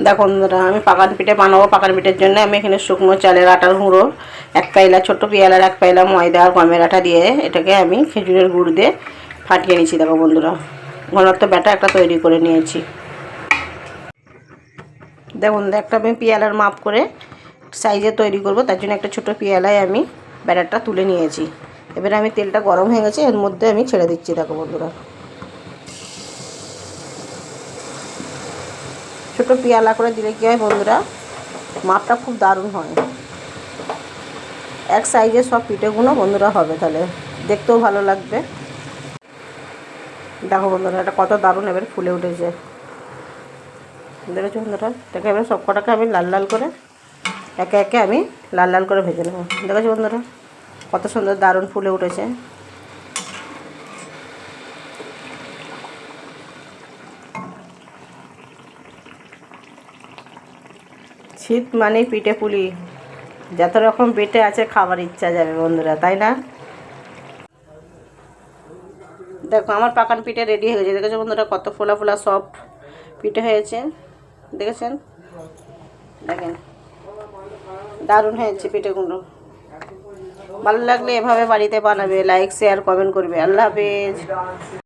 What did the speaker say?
দেখো বন্ধুরা, আমি পাকান পিঠে বানাবো। পাকান পিঠের জন্য আমি এখানে শুকনো চালের আটার গুঁড়ো, 1 পাইলা, ছোট্ট পেয়ালার 1 পাইলা ময়দা আর গমের আটা দিয়ে এটাকে আমি খেজুরের গুড় দিয়ে ফাটিয়ে নিয়েছি। দেখো বন্ধুরা, ঘনত্ব ব্যাটা একটা তৈরি করে নিয়েছি। দেখুন, একটা আমি পেয়ালার মাপ করে সাইজে তৈরি করব, তার জন্য একটা ছোট পেয়ালায় আমি ব্যাটারটা তুলে নিয়েছি। এবারে আমি তেলটা গরম হয়ে গেছে, এর মধ্যে আমি ছেড়ে দিচ্ছি। দেখো বন্ধুরা, ছোটো পেয়ালা করে দিলে কী হয় বন্ধুরা, মাপটা খুব দারুণ হয়। এক সাইজের সব পিঠেগুলো বন্ধুরা হবে, তাহলে দেখতেও ভালো লাগবে। দেখো বন্ধুরা, এটা কত দারুণ এবার ফুলে উঠেছে। দেখেছো বন্ধুরা, এটাকে এবার সব কটাকে আমি লাল লাল করে একে একে আমি লাল লাল করে ভেজে নেব। দেখেছো বন্ধুরা, কত সুন্দর দারুণ ফুলে উঠেছে। শীত মানেই পিঠে পুলি, যত রকম পিঠে আছে খাবার ইচ্ছা যাবে বন্ধুরা, তাই না? দেখো, আমার পাকান পিঠে রেডি হয়ে গেছে। দেখেছো বন্ধুরা, কত ফোলা ফোলা সফট পিঠে হয়েছে। দেখেছেন? দেখেন, দারুণ হয়েছে পিঠেগুলো। ভালো লাগলে এভাবে বাড়িতে বানাবে, লাইক শেয়ার কমেন্ট করবে। আল্লাহ হাফেজ।